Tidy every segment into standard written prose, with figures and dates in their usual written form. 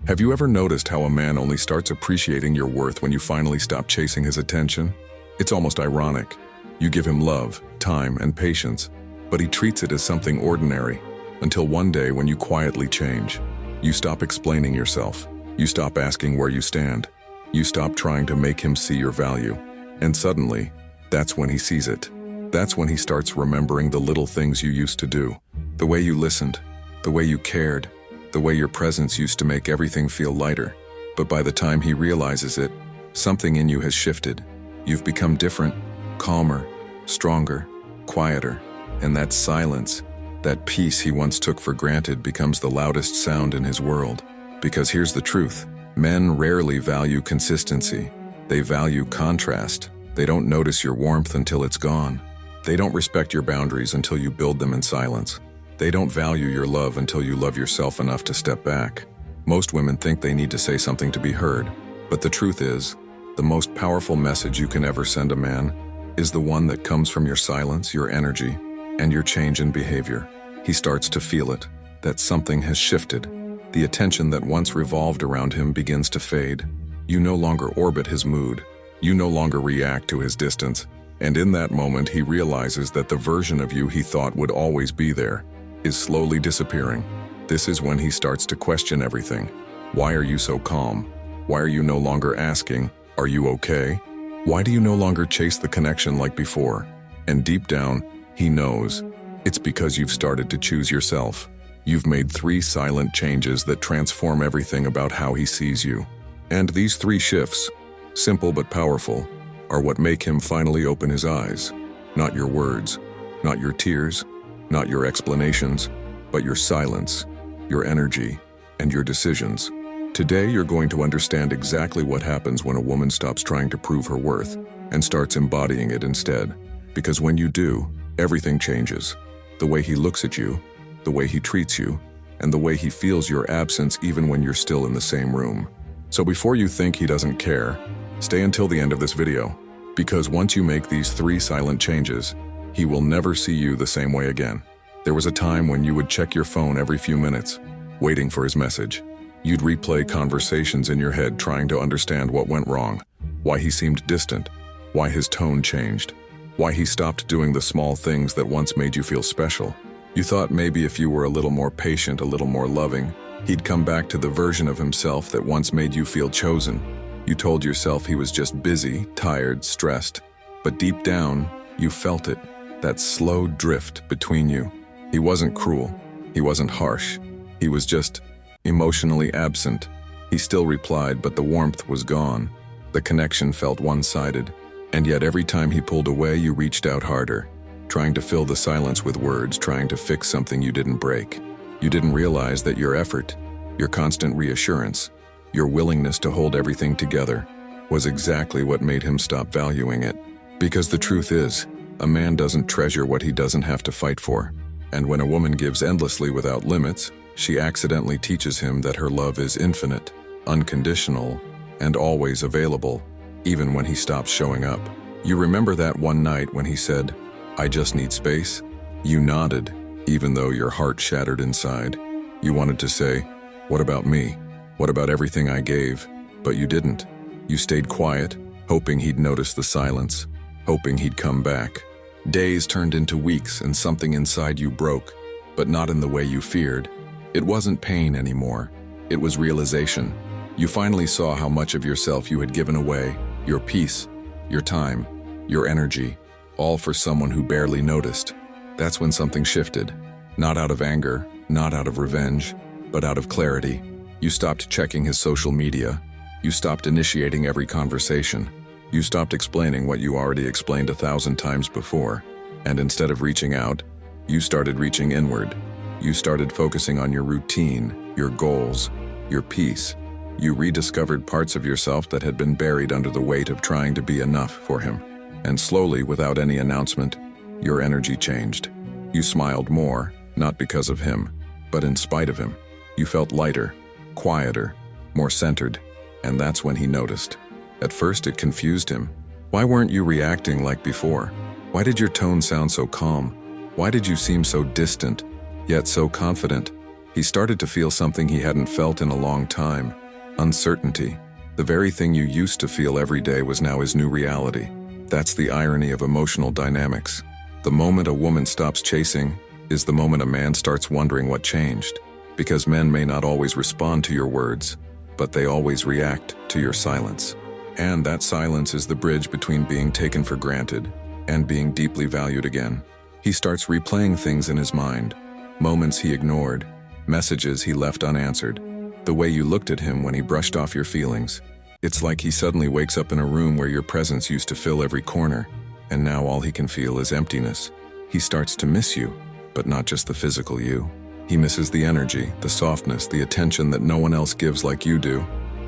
Have you ever noticed how a man only starts appreciating your worth when you finally stop chasing his attention? It's almost ironic. You give him love, time, and patience, but he treats it as something ordinary, until one day when you quietly change. You stop explaining yourself. You stop asking where you stand. You stop trying to make him see your value. And suddenly, that's when he sees it. That's when he starts remembering the little things you used to do. The way you listened, the way you cared, the way your presence used to make everything feel lighter. But by the time he realizes it, something in you has shifted. You've become different, calmer, stronger, quieter, and that silence, that peace he once took for granted becomes the loudest sound in his world. Because here's the truth, men rarely value consistency. They value contrast. They don't notice your warmth until it's gone. They don't respect your boundaries until you build them in silence. They don't value your love until you love yourself enough to step back. Most women think they need to say something to be heard, but the truth is, the most powerful message you can ever send a man is the one that comes from your silence, your energy, and your change in behavior. He starts to feel it, that something has shifted. The attention that once revolved around him begins to fade. You no longer orbit his mood. You no longer react to his distance. And in that moment, he realizes that the version of you he thought would always be there is slowly disappearing. This is when he starts to question everything. Why are you so calm? Why are you no longer asking, "Are you okay?" Why do you no longer chase the connection like before? And deep down, he knows. It's because you've started to choose yourself. You've made 3 silent changes that transform everything about how he sees you. And these 3 shifts, simple but powerful, are what make him finally open his eyes. Not your words, not your tears, not your explanations, but your silence, your energy, and your decisions. Today, you're going to understand exactly what happens when a woman stops trying to prove her worth and starts embodying it instead. Because when you do, everything changes. The way he looks at you, the way he treats you, and the way he feels your absence even when you're still in the same room. So before you think he doesn't care, stay until the end of this video. Because once you make these 3 silent changes, he will never see you the same way again. There was a time when you would check your phone every few minutes, waiting for his message. You'd replay conversations in your head trying to understand what went wrong, why he seemed distant, why his tone changed, why he stopped doing the small things that once made you feel special. You thought maybe if you were a little more patient, a little more loving, he'd come back to the version of himself that once made you feel chosen. You told yourself he was just busy, tired, stressed, but deep down, you felt it. That slow drift between you. He wasn't cruel. He wasn't harsh. He was just emotionally absent. He still replied, but the warmth was gone. The connection felt one-sided. And yet every time he pulled away, you reached out harder, trying to fill the silence with words, trying to fix something you didn't break. You didn't realize that your effort, your constant reassurance, your willingness to hold everything together was exactly what made him stop valuing it. Because the truth is, a man doesn't treasure what he doesn't have to fight for. And when a woman gives endlessly without limits, she accidentally teaches him that her love is infinite, unconditional, and always available, even when he stops showing up. You remember that one night when he said, "I just need space"? You nodded, even though your heart shattered inside. You wanted to say, "What about me? What about everything I gave?" But you didn't. You stayed quiet, hoping he'd notice the silence, hoping he'd come back. Days turned into weeks and something inside you broke, but not in the way you feared. It wasn't pain anymore. It was realization. You finally saw how much of yourself you had given away, your peace, your time, your energy, all for someone who barely noticed. That's when something shifted. Not out of anger, not out of revenge, but out of clarity. You stopped checking his social media. You stopped initiating every conversation. You stopped explaining what you already explained 1,000 times before. And instead of reaching out, you started reaching inward. You started focusing on your routine, your goals, your peace. You rediscovered parts of yourself that had been buried under the weight of trying to be enough for him. And slowly, without any announcement, your energy changed. You smiled more, not because of him, but in spite of him. You felt lighter, quieter, more centered, and that's when he noticed. At first, it confused him. Why weren't you reacting like before? Why did your tone sound so calm? Why did you seem so distant, yet so confident? He started to feel something he hadn't felt in a long time: uncertainty. The very thing you used to feel every day was now his new reality. That's the irony of emotional dynamics. The moment a woman stops chasing is the moment a man starts wondering what changed. Because men may not always respond to your words, but they always react to your silence. And that silence is the bridge between being taken for granted and being deeply valued again. He starts replaying things in his mind, moments he ignored, messages he left unanswered, the way you looked at him when he brushed off your feelings. It's like he suddenly wakes up in a room where your presence used to fill every corner, and now all he can feel is emptiness. He starts to miss you, but not just the physical you. He misses the energy, the softness, the attention that no one else gives like you do.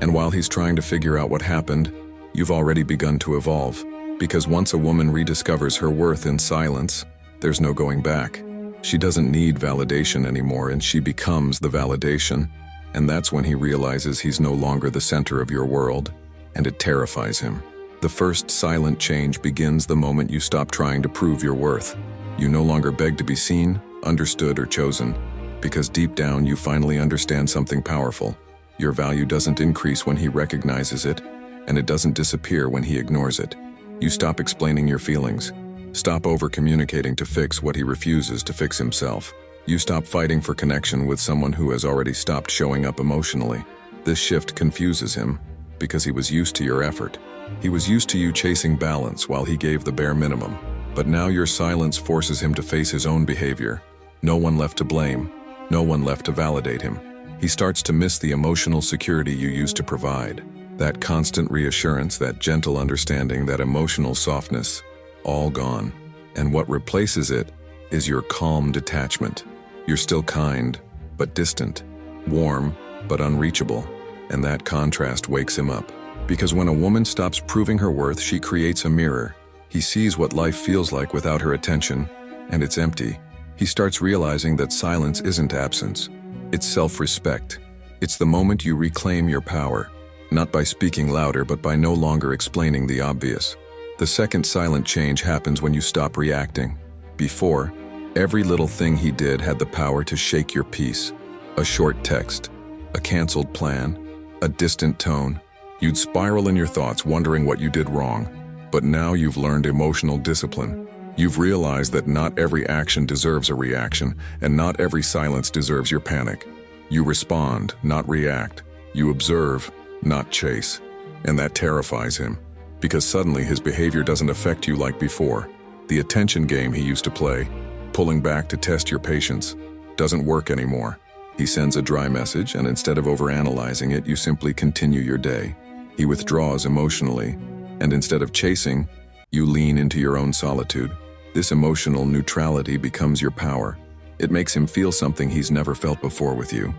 And while he's trying to figure out what happened, you've already begun to evolve. Because once a woman rediscovers her worth in silence, there's no going back. She doesn't need validation anymore, and she becomes the validation. And that's when he realizes he's no longer the center of your world, and it terrifies him. The first silent change begins the moment you stop trying to prove your worth. You no longer beg to be seen, understood, or chosen, because deep down you finally understand something powerful. Your value doesn't increase when he recognizes it, and it doesn't disappear when he ignores it. You stop explaining your feelings, stop over-communicating to fix what he refuses to fix himself. You stop fighting for connection with someone who has already stopped showing up emotionally. This shift confuses him, because he was used to your effort. He was used to you chasing balance while he gave the bare minimum. But now your silence forces him to face his own behavior. No one left to blame, no one left to validate him. He starts to miss the emotional security you used to provide. That constant reassurance, that gentle understanding, that emotional softness, all gone. And what replaces it is your calm detachment. You're still kind, but distant, warm, but unreachable. And that contrast wakes him up. Because when a woman stops proving her worth, she creates a mirror. He sees what life feels like without her attention, and it's empty. He starts realizing that silence isn't absence. It's self-respect. It's the moment you reclaim your power, not by speaking louder, but by no longer explaining the obvious. The second silent change happens when you stop reacting. Before, every little thing he did had the power to shake your peace. A short text, a canceled plan, a distant tone. You'd spiral in your thoughts wondering what you did wrong. But now you've learned emotional discipline. You've realized that not every action deserves a reaction, and not every silence deserves your panic. You respond, not react. You observe, not chase. And that terrifies him, because suddenly his behavior doesn't affect you like before. The attention game he used to play, pulling back to test your patience, doesn't work anymore. He sends a dry message, and instead of overanalyzing it, you simply continue your day. He withdraws emotionally, and instead of chasing, you lean into your own solitude. This emotional neutrality becomes your power. It makes him feel something he's never felt before with you: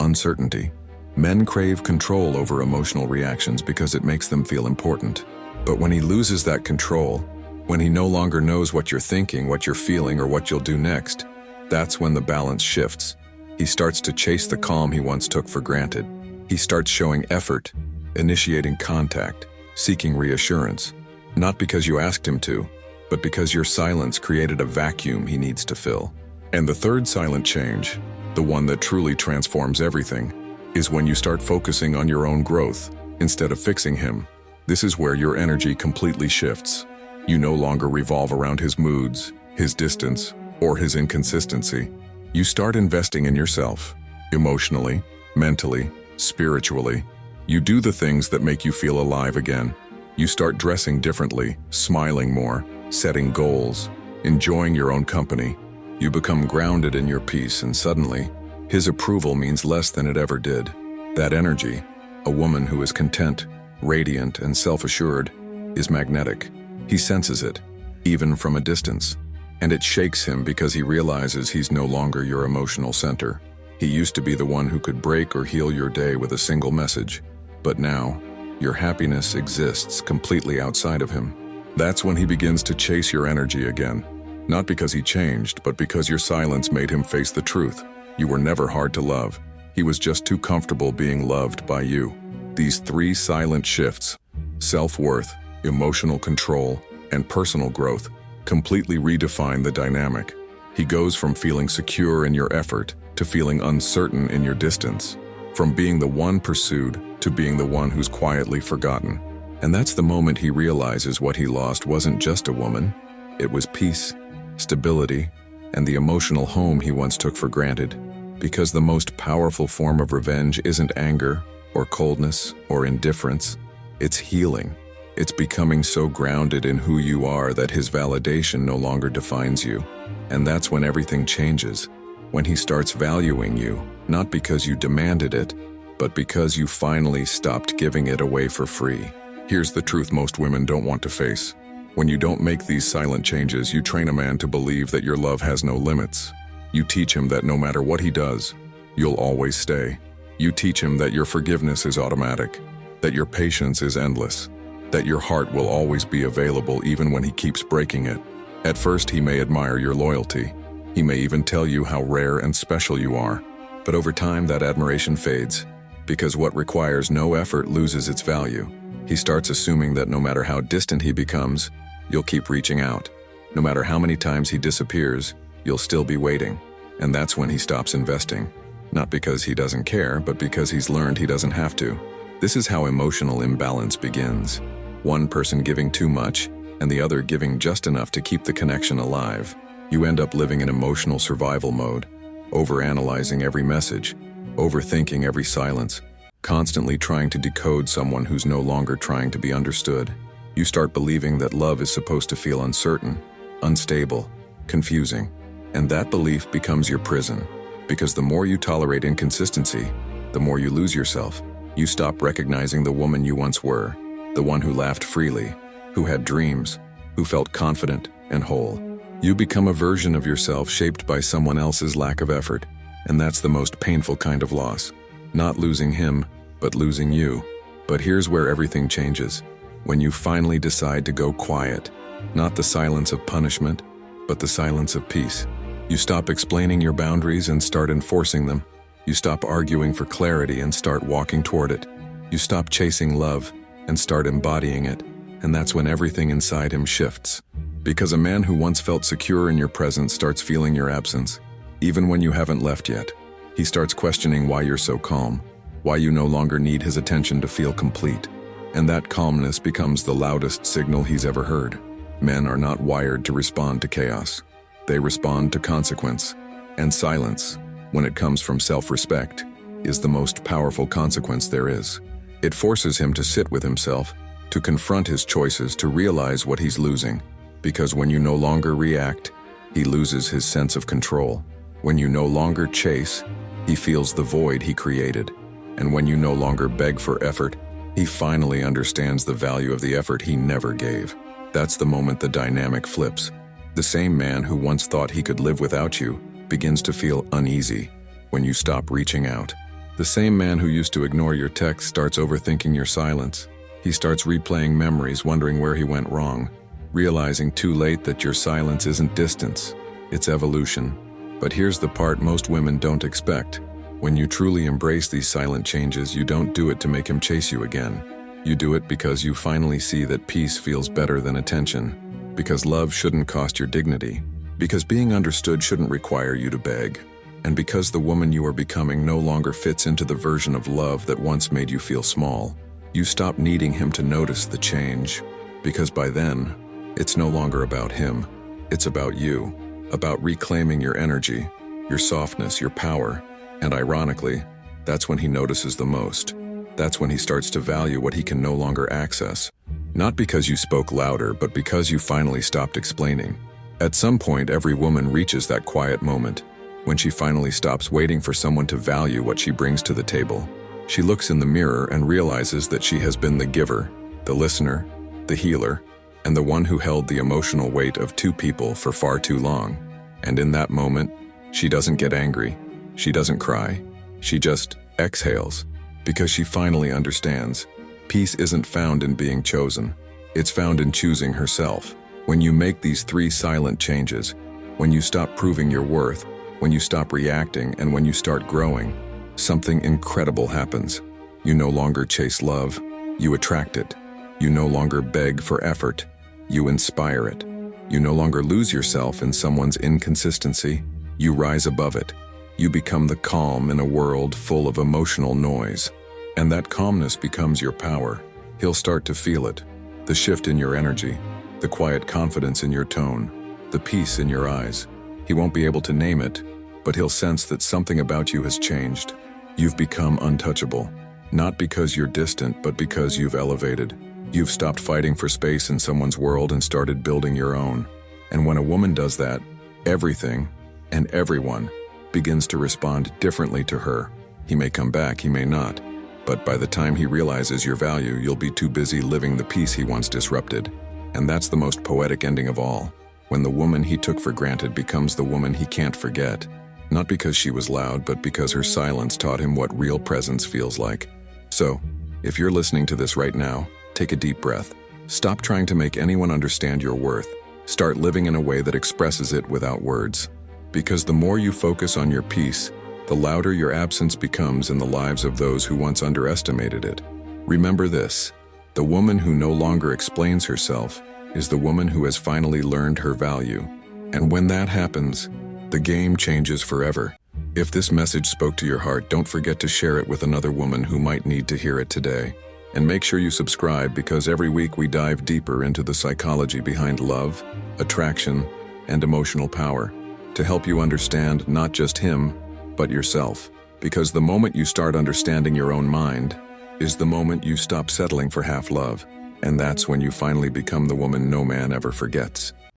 uncertainty. Men crave control over emotional reactions because it makes them feel important. But when he loses that control, when he no longer knows what you're thinking, what you're feeling, or what you'll do next, that's when the balance shifts. He starts to chase the calm he once took for granted. He starts showing effort, initiating contact, seeking reassurance, not because you asked him to, but because your silence created a vacuum he needs to fill. And the third silent change, the one that truly transforms everything, is when you start focusing on your own growth instead of fixing him. This is where your energy completely shifts. You no longer revolve around his moods, his distance, or his inconsistency. You start investing in yourself, emotionally, mentally, spiritually. You do the things that make you feel alive again. You start dressing differently, smiling more, setting goals, enjoying your own company. You become grounded in your peace, and suddenly, his approval means less than it ever did. That energy, a woman who is content, radiant, and self-assured, is magnetic. He senses it, even from a distance. And it shakes him because he realizes he's no longer your emotional center. He used to be the one who could break or heal your day with a single message. But now, your happiness exists completely outside of him. That's when he begins to chase your energy again. Not because he changed, but because your silence made him face the truth. You were never hard to love. He was just too comfortable being loved by you. These three silent shifts, self-worth, emotional control, and personal growth, completely redefine the dynamic. He goes from feeling secure in your effort to feeling uncertain in your distance, from being the one pursued to being the one who's quietly forgotten. And that's the moment he realizes what he lost wasn't just a woman, it was peace, stability, and the emotional home he once took for granted. Because the most powerful form of revenge isn't anger or coldness or indifference, it's healing. It's becoming so grounded in who you are that his validation no longer defines you. And that's when everything changes, when he starts valuing you, not because you demanded it, but because you finally stopped giving it away for free. Here's the truth most women don't want to face. When you don't make these silent changes, you train a man to believe that your love has no limits. You teach him that no matter what he does, you'll always stay. You teach him that your forgiveness is automatic, that your patience is endless, that your heart will always be available even when he keeps breaking it. At first, he may admire your loyalty. He may even tell you how rare and special you are. But over time, that admiration fades, because what requires no effort loses its value. He starts assuming that no matter how distant he becomes, you'll keep reaching out. No matter how many times he disappears, you'll still be waiting. And that's when he stops investing. Not because he doesn't care, but because he's learned he doesn't have to. This is how emotional imbalance begins. One person giving too much, and the other giving just enough to keep the connection alive. You end up living in emotional survival mode, overanalyzing every message, overthinking every silence, constantly trying to decode someone who's no longer trying to be understood. You start believing that love is supposed to feel uncertain, unstable, confusing, and that belief becomes your prison. Because the more you tolerate inconsistency, the more you lose yourself. You stop recognizing the woman you once were, the one who laughed freely, who had dreams, who felt confident and whole. You become a version of yourself shaped by someone else's lack of effort, and that's the most painful kind of loss. Not losing him, but losing you. But here's where everything changes. When you finally decide to go quiet, not the silence of punishment, but the silence of peace. You stop explaining your boundaries and start enforcing them. You stop arguing for clarity and start walking toward it. You stop chasing love and start embodying it. And that's when everything inside him shifts. Because a man who once felt secure in your presence starts feeling your absence, even when you haven't left yet. He starts questioning why you're so calm, why you no longer need his attention to feel complete. And that calmness becomes the loudest signal he's ever heard. Men are not wired to respond to chaos. They respond to consequence. And silence, when it comes from self-respect, is the most powerful consequence there is. It forces him to sit with himself, to confront his choices, to realize what he's losing. Because when you no longer react, he loses his sense of control. When you no longer chase, he feels the void he created. And when you no longer beg for effort, he finally understands the value of the effort he never gave. That's the moment the dynamic flips. The same man who once thought he could live without you begins to feel uneasy when you stop reaching out. The same man who used to ignore your texts starts overthinking your silence. He starts replaying memories, wondering where he went wrong, realizing too late that your silence isn't distance, it's evolution. But here's the part most women don't expect. When you truly embrace these silent changes, you don't do it to make him chase you again. You do it because you finally see that peace feels better than attention, because love shouldn't cost your dignity, because being understood shouldn't require you to beg, and because the woman you are becoming no longer fits into the version of love that once made you feel small. You stop needing him to notice the change, because by then, it's no longer about him. It's about you, about reclaiming your energy, your softness, your power. And ironically, that's when he notices the most. That's when he starts to value what he can no longer access. Not because you spoke louder, but because you finally stopped explaining. At some point, every woman reaches that quiet moment, when she finally stops waiting for someone to value what she brings to the table. She looks in the mirror and realizes that she has been the giver, the listener, the healer, and the one who held the emotional weight of two people for far too long. And in that moment, she doesn't get angry. She doesn't cry. She just exhales, because she finally understands. Peace isn't found in being chosen. It's found in choosing herself. When you make these three silent changes, when you stop proving your worth, when you stop reacting, and when you start growing, something incredible happens. You no longer chase love, you attract it. You no longer beg for effort, you inspire it. You no longer lose yourself in someone's inconsistency, you rise above it. You become the calm in a world full of emotional noise. And that calmness becomes your power. He'll start to feel it. The shift in your energy, the quiet confidence in your tone, the peace in your eyes. He won't be able to name it, but he'll sense that something about you has changed. You've become untouchable. Not because you're distant, but because you've elevated. You've stopped fighting for space in someone's world and started building your own. And when a woman does that, everything and everyone begins to respond differently to her. He may come back, he may not. But by the time he realizes your value, you'll be too busy living the peace he once disrupted. And that's the most poetic ending of all. When the woman he took for granted becomes the woman he can't forget. Not because she was loud, but because her silence taught him what real presence feels like. So, if you're listening to this right now, take a deep breath. Stop trying to make anyone understand your worth. Start living in a way that expresses it without words. Because the more you focus on your peace, the louder your absence becomes in the lives of those who once underestimated it. Remember this: the woman who no longer explains herself is the woman who has finally learned her value. And when that happens, the game changes forever. If this message spoke to your heart, don't forget to share it with another woman who might need to hear it today. And make sure you subscribe, because every week we dive deeper into the psychology behind love, attraction, and emotional power to help you understand not just him, but yourself. Because the moment you start understanding your own mind is the moment you stop settling for half love. And that's when you finally become the woman no man ever forgets.